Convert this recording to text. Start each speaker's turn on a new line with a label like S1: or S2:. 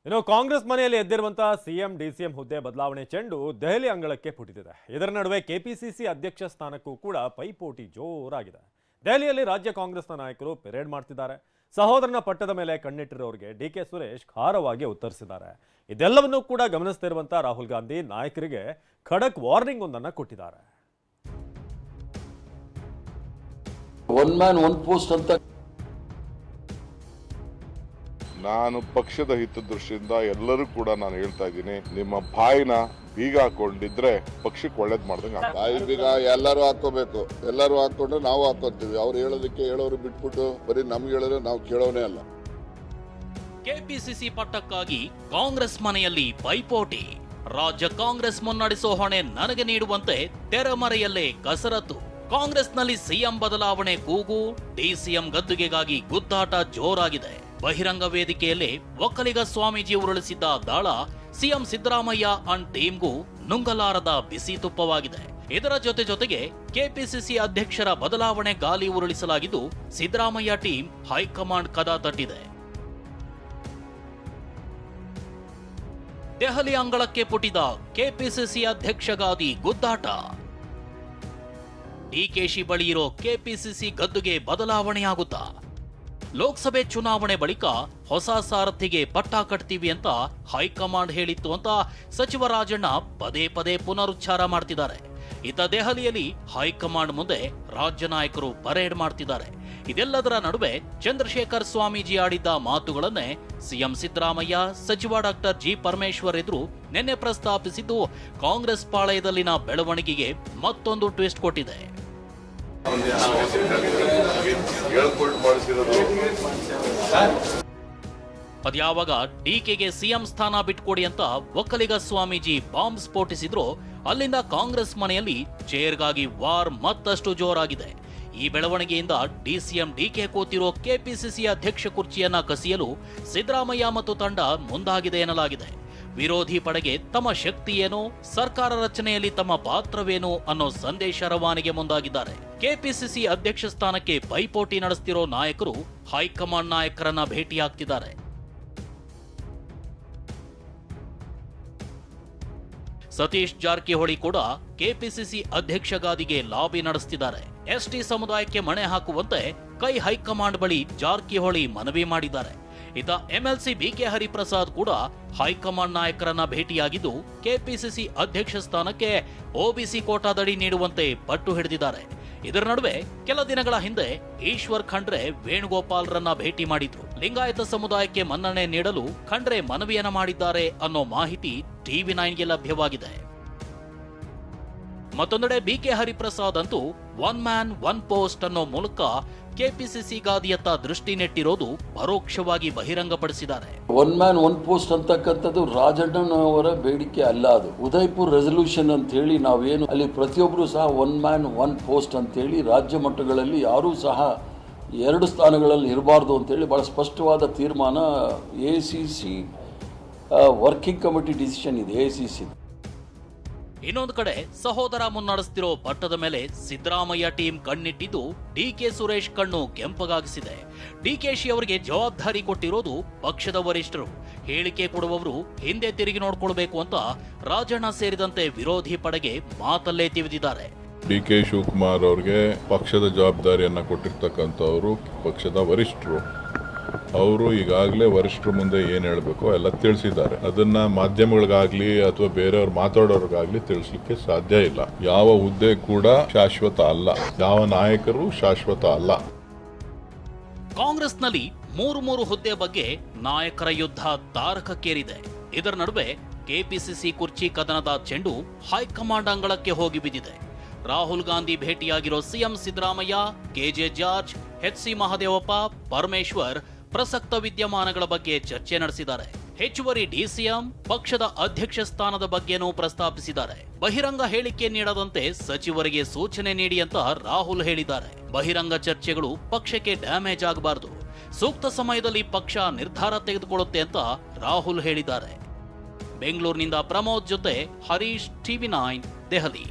S1: ಇನ್ನು ಕಾಂಗ್ರೆಸ್ ಮನೆಯಲ್ಲಿ ಎದ್ದಿರುವಂತಹ CM DCM ಹುದ್ದೆ ಬದಲಾವಣೆ ಚೆಂಡು ದೆಹಲಿ ಅಂಗಳಕ್ಕೆ ಪುಟಿದಿದೆ. ಇದರ ನಡುವೆ ಕೆಪಿಸಿಸಿ ಅಧ್ಯಕ್ಷ ಸ್ಥಾನಕ್ಕೂ ಕೂಡ ಪೈಪೋಟಿ ಜೋರಾಗಿದೆ. ದೆಹಲಿಯಲ್ಲಿ ರಾಜ್ಯ ಕಾಂಗ್ರೆಸ್ನ ನಾಯಕರು ಪೆರೇಡ್ ಮಾಡ್ತಿದ್ದಾರೆ. ಸಹೋದರನ ಪಟ್ಟದ ಮೇಲೆ ಕಣ್ಣಿಟ್ಟಿರೋರಿಗೆ ಡಿಕೆ ಸುರೇಶ್ ಖಾರವಾಗಿ ಉತ್ತರಿಸಿದ್ದಾರೆ. ಇದೆಲ್ಲವನ್ನೂ ಕೂಡ ಗಮನಿಸುತ್ತಿರುವಂತಹ ರಾಹುಲ್ ಗಾಂಧಿ ನಾಯಕರಿಗೆ ಖಡಕ್ ವಾರ್ನಿಂಗ್ ಒಂದನ್ನು ಕೊಟ್ಟಿದ್ದಾರೆ.
S2: ಒನ್ ಮ್ಯಾನ್ ಒನ್ ಪೋಸ್ಟ್ ಅಂತ
S3: ನಾನು ಪಕ್ಷದ ಹಿತದೃಷ್ಟಿಯಿಂದ ಎಲ್ಲರೂ ಕೂಡ ನಾನು ಹೇಳ್ತಾ ಇದ್ದೀನಿ, ನಿಮ್ಮ ಬಾಯಿನ ಬೀಗ ಹಾಕೊಂಡಿದ್ರೆ ಪಕ್ಷಕ್ಕೆ ಒಳ್ಳೇದ್ ಮಾಡ್ದಂಗೆ.
S4: ಬಾಯಿ ಬೀಗ ಎಲ್ಲರೂ ಹಾಕೋಬೇಕು. ಎಲ್ಲರೂ ಹಾಕೊಂಡ್ರೆ ನಾವು ಹಾಕೋತೀವಿ. ಅವ್ರು ಹೇಳೋದಕ್ಕೆ ಹೇಳೋರು ಬಿಟ್ಬಿಟ್ಟು ಬರೀ ನಮ್ಗೆ ಹೇಳಿದ್ರೆ ನಾವು ಕೇಳೋನೇ ಅಲ್ಲ.
S5: ಕೆಪಿಸಿಸಿ ಪಟ್ಟಕ್ಕಾಗಿ ಕಾಂಗ್ರೆಸ್ ಮನೆಯಲ್ಲಿ ಪೈಪೋಟಿ. ರಾಜ್ಯ ಕಾಂಗ್ರೆಸ್ ಮುನ್ನಡೆಸೋ ಹೊಣೆ ನನಗೆ ನೀಡುವಂತೆ ತೆರೆಮರೆಯಲ್ಲೇ ಕಸರತ್ತು. ಕಾಂಗ್ರೆಸ್ನಲ್ಲಿ ಸಿಎಂ ಬದಲಾವಣೆ ಕೂಗು, ಡಿಸಿಎಂ ಗದ್ದುಗೆಗಾಗಿ ಗುದ್ದಾಟ ಜೋರಾಗಿದೆ. ಬಹಿರಂಗ ವೇದಿಕೆಯಲ್ಲೇ ಒಕ್ಕಲಿಗ ಸ್ವಾಮೀಜಿ ಉರುಳಿಸಿದ್ದ ದಾಳ ಸಿಎಂ ಸಿದ್ದರಾಮಯ್ಯ ಅಂಡ್ ಟೀಮ್ಗೂ ನುಂಗಲಾರದ ಬಿಸಿ ತುಪ್ಪವಾಗಿದೆ. ಇದರ ಜೊತೆಗೆ ಕೆಪಿಸಿಸಿ ಅಧ್ಯಕ್ಷರ ಬದಲಾವಣೆ ಗಾಲಿ ಉರುಳಿಸಲಾಗಿದ್ದು ಸಿದ್ದರಾಮಯ್ಯ ಟೀಮ್ ಹೈಕಮಾಂಡ್ ಕದ ತಟ್ಟಿದೆ. ದೆಹಲಿ ಅಂಗಳಕ್ಕೆ ಪುಟಿದ ಕೆಪಿಸಿಸಿ ಅಧ್ಯಕ್ಷಗಾದಿ ಗುದ್ದಾಟ. ಡಿಕೆಶಿ ಬಳಿ ಇರೋ ಕೆಪಿಸಿಸಿ ಗದ್ದುಗೆ ಬದಲಾವಣೆಯಾಗುತ್ತಾ? ಲೋಕಸಭೆ ಚುನಾವಣೆ ಬಳಿಕ ಹೊಸ ಸಾರಥಿಗೆ ಪಟ್ಟ ಕಟ್ತೀವಿ ಅಂತ ಹೈಕಮಾಂಡ್ ಹೇಳಿತ್ತು ಅಂತ ಸಚಿವ ರಾಜಣ್ಣ ಪದೇ ಪದೇ ಪುನರುಚ್ಚಾರ ಮಾಡ್ತಿದ್ದಾರೆ. ಇತ್ತ ದೆಹಲಿಯಲ್ಲಿ ಹೈಕಮಾಂಡ್ ಮುಂದೆ ರಾಜ್ಯ ನಾಯಕರು ಪರೇಡ್ ಮಾಡ್ತಿದ್ದಾರೆ. ಇದೆಲ್ಲದರ ನಡುವೆ ಚಂದ್ರಶೇಖರ್ ಸ್ವಾಮೀಜಿ ಆಡಿದ್ದ ಮಾತುಗಳನ್ನೇ ಸಿಎಂ ಸಿದ್ದರಾಮಯ್ಯ, ಸಚಿವ ಡಾಕ್ಟರ್ ಜಿ ಪರಮೇಶ್ವರ್ ಎದುರು ನಿನ್ನೆ ಪ್ರಸ್ತಾಪಿಸಿದ್ದು ಕಾಂಗ್ರೆಸ್ ಪಾಳಯದಲ್ಲಿನ ಬೆಳವಣಿಗೆಗೆ ಮತ್ತೊಂದು ಟ್ವಿಸ್ಟ್ ಕೊಟ್ಟಿದೆ. ಅದ್ಯಾವಾಗ ಡಿಕೆಗೆ ಸಿಎಂ ಸ್ಥಾನ ಬಿಟ್ಕೊಡಿ ಅಂತ ಒಕ್ಕಲಿಗ ಸ್ವಾಮೀಜಿ ಬಾಂಬ್ ಸ್ಫೋಟಿಸಿದ್ರು, ಅಲ್ಲಿಂದ ಕಾಂಗ್ರೆಸ್ ಮನೆಯಲ್ಲಿ ಚೇರ್ಗಾಗಿ ವಾರ್ ಮತ್ತಷ್ಟು ಜೋರಾಗಿದೆ. ಈ ಬೆಳವಣಿಗೆಯಿಂದ ಡಿಸಿಎಂ ಡಿಕೆ ಕೂತಿರೋ ಕೆಪಿಸಿಸಿ ಅಧ್ಯಕ್ಷ ಕುರ್ಚಿಯನ್ನ ಕಸಿಯಲು ಸಿದ್ದರಾಮಯ್ಯ ಮತ್ತು ತಂಡ ಮುಂದಾಗಿದೆ ಎನ್ನಲಾಗಿದೆ. ವಿರೋಧಿ ಪಡೆಗೆ ತಮ್ಮ ಶಕ್ತಿ ಏನು, ಸರ್ಕಾರ ರಚನೆಯಲ್ಲಿ ತಮ್ಮ ಪಾತ್ರವೇನು ಅನ್ನೋ ಸಂದೇಶ ರವಾನೆಗೆ ಮುಂದಾಗಿದ್ದಾರೆ. ಕೆಪಿಸಿಸಿ ಅಧ್ಯಕ್ಷ ಸ್ಥಾನಕ್ಕೆ ಪೈಪೋಟಿ ನಡೆಸ್ತಿರೋ ನಾಯಕರು ಹೈಕಮಾಂಡ್ ನಾಯಕರನ್ನ ಭೇಟಿಯಾಗ್ತಿದ್ದಾರೆ. ಸತೀಶ್ ಜಾರಕಿಹೊಳಿ ಕೂಡ ಕೆಪಿಸಿಸಿ ಅಧ್ಯಕ್ಷ ಗಾದಿಗೆ ಲಾಬಿ ನಡೆಸ್ತಿದ್ದಾರೆ. ಎಸ್ಟಿ ಸಮುದಾಯಕ್ಕೆ ಮಣೆ ಹಾಕುವಂತೆ ಕೈ ಹೈಕಮಾಂಡ್ ಬಳಿ ಜಾರಕಿಹೊಳಿ ಮನವಿ ಮಾಡಿದ್ದಾರೆ. ಇತ್ತ ಎಂಎಲ್ಸಿ ಬಿಕೆ ಹರಿಪ್ರಸಾದ್ ಕೂಡ ಹೈಕಮಾಂಡ್ ನಾಯಕರನ್ನ ಭೇಟಿಯಾಗಿದ್ದು ಕೆಪಿಸಿಸಿ ಅಧ್ಯಕ್ಷ ಸ್ಥಾನಕ್ಕೆ ಒಬಿಸಿ ಕೋಟಾದಡಿ ನೀಡುವಂತೆ ಪಟ್ಟು ಹಿಡಿದಿದ್ದಾರೆ. ಇದರ ನಡುವೆ ಕೆಲ ದಿನಗಳ ಹಿಂದೆ ಈಶ್ವರ್ ಖಂಡ್ರೆ ವೇಣುಗೋಪಾಲ್ರನ್ನ ಭೇಟಿ ಮಾಡಿದ್ರು. ಲಿಂಗಾಯತ ಸಮುದಾಯಕ್ಕೆ ಮನ್ನಣೆ ನೀಡಲು ಖಂಡ್ರೆ ಮನವಿಯನ್ನ ಮಾಡಿದ್ದಾರೆ ಅನ್ನೋ ಮಾಹಿತಿ ಟಿವಿ 9ಗೆ ಲಭ್ಯವಾಗಿದೆ. ಮತ್ತೊಂದೆಡೆ ಬಿಕೆ ಹರಿಪ್ರಸಾದ್ ಅಂತೂ ಒನ್ ಮ್ಯಾನ್ ಒನ್ ಪೋಸ್ಟ್ ಅನ್ನೋ ಮೂಲಕ ಕೆಪಿಸಿಸಿ ಗಾದಿಯತ್ತ ದೃಷ್ಟಿ ನೆಟ್ಟಿರೋದು ಪರೋಕ್ಷವಾಗಿ ಬಹಿರಂಗಪಡಿಸಿದ್ದಾರೆ.
S2: ಒನ್ ಮ್ಯಾನ್ ಒನ್ ಪೋಸ್ಟ್ ಅಂತಕ್ಕಂಥದ್ದು ರಾಜಣ್ಣನವರ ಬೇಡಿಕೆ ಅಲ್ಲ. ಅದು ಉದಯ್ಪುರ್ ರೆಸಲ್ಯೂಷನ್ ಅಂತ ಹೇಳಿ ನಾವೇನು ಅಲ್ಲಿ ಪ್ರತಿಯೊಬ್ಬರು ಸಹ ಒನ್ ಮ್ಯಾನ್ ಒನ್ ಪೋಸ್ಟ್ ಅಂತೇಳಿ ರಾಜ್ಯ ಮಟ್ಟಗಳಲ್ಲಿ ಯಾರೂ ಸಹ 2 ಸ್ಥಾನಗಳಲ್ಲಿ ಇರಬಾರ್ದು ಅಂತೇಳಿ ಬಹಳ ಸ್ಪಷ್ಟವಾದ ತೀರ್ಮಾನ ACC ವರ್ಕಿಂಗ್ ಕಮಿಟಿ ಡಿಸಿಷನ್ ಇದೆ ACC.
S5: ಇನ್ನೊಂದು ಕಡೆ ಸಹೋದರ ಮುನ್ನಡೆಸ್ತಿರೋ ಪಟ್ಟದ ಮೇಲೆ ಸಿದ್ದರಾಮಯ್ಯ ಟೀಮ್ ಕಣ್ಣಿಟ್ಟಿದ್ದು ಡಿಕೆ ಸುರೇಶ್ ಕಣ್ಣು ಕೆಂಪಗಾಗಿಸಿದೆ. ಡಿಕೆಶಿ ಅವರಿಗೆ ಜವಾಬ್ದಾರಿ ಕೊಟ್ಟಿರೋದು ಪಕ್ಷದ ವರಿಷ್ಠರು. ಹೇಳಿಕೆ ಕೊಡುವವರು ಹಿಂದೆ ತಿರುಗಿ ನೋಡ್ಕೊಳ್ಬೇಕು ಅಂತ ರಾಜಣ್ಣ ಸೇರಿದಂತೆ ವಿರೋಧಿ ಪಡೆಗೆ ಮಾತಲ್ಲೇ ತಿವಿದಿದ್ದಾರೆ.
S3: ಡಿಕೆ ಶಿವಕುಮಾರ್ ಅವ್ರಿಗೆ ಪಕ್ಷದ ಜವಾಬ್ದಾರಿಯನ್ನ ಕೊಟ್ಟಿರ್ತಕ್ಕಂಥವ್ರು ಪಕ್ಷದ ವರಿಷ್ಠರು. ಅವರು ಈಗಾಗಲೇ ವರಿಷ್ಠರ ಮುಂದೆ ಏನ್ ಹೇಳಬೇಕು ಎಲ್ಲ ತಿಳಿಸಿದ್ದಾರೆ. ಅದನ್ನ ಮಾಧ್ಯಮಗಳಿಗಾಗ್ಲಿ ಅಥವಾ ಬೇರೆಯವ್ರು ಮಾತಾಡೋರ್ಗಾಗ್ಲಿ ತಿಳಿಸ್ಲಿಕ್ಕೆ ಸಾಧ್ಯ ಇಲ್ಲ. ಯಾವ ಹುದ್ದೆ ಕೂಡ ಶಾಶ್ವತ ಅಲ್ಲ, ಯಾವ ನಾಯಕರು ಶಾಶ್ವತ ಅಲ್ಲ.
S5: ಕಾಂಗ್ರೆಸ್ನಲ್ಲಿ ಮೂರು ಹುದ್ದೆ ಬಗ್ಗೆ ನಾಯಕರ ಯುದ್ಧ ತಾರಕಕ್ಕೇರಿದೆ. ಇದರ ನಡುವೆ ಕೆಪಿಸಿಸಿ ಕುರ್ಚಿ ಕದನದ ಚೆಂಡು ಹೈಕಮಾಂಡ್ ಅಂಗಳಕ್ಕೆ ಹೋಗಿ ಬಿದ್ದಿದೆ. ರಾಹುಲ್ ಗಾಂಧಿ ಭೇಟಿಯಾಗಿರೋ CM Siddaramaiah, KJ George, HC Mahadevappa, Parameshwar ಪ್ರಸಕ್ತ ವಿದ್ಯಮಾನಗಳ ಬಗ್ಗೆ ಚರ್ಚೆ ನಡೆಸಿದ್ದಾರೆ. ಹೆಚ್ಚುವರಿ ಡಿಸಿಎಂ, ಪಕ್ಷದ ಅಧ್ಯಕ್ಷ ಸ್ಥಾನದ ಬಗ್ಗೆನೂ ಪ್ರಸ್ತಾಪಿಸಿದ್ದಾರೆ. ಬಹಿರಂಗ ಹೇಳಿಕೆ ನೀಡದಂತೆ ಸಚಿವರಿಗೆ ಸೂಚನೆ ನೀಡಿ ಅಂತ ರಾಹುಲ್ ಹೇಳಿದ್ದಾರೆ. ಬಹಿರಂಗ ಚರ್ಚೆಗಳು ಪಕ್ಷಕ್ಕೆ ಡ್ಯಾಮೇಜ್ ಆಗಬಾರದು, ಸೂಕ್ತ ಸಮಯದಲ್ಲಿ ಪಕ್ಷ ನಿರ್ಧಾರ ತೆಗೆದುಕೊಳ್ಳುತ್ತೆ ಅಂತ ರಾಹುಲ್ ಹೇಳಿದ್ದಾರೆ. ಬೆಂಗಳೂರಿನಿಂದ ಪ್ರಮೋದ್ ಜೊತೆ ಹರೀಶ್, ಟಿವಿ 9 ದೆಹಲಿ.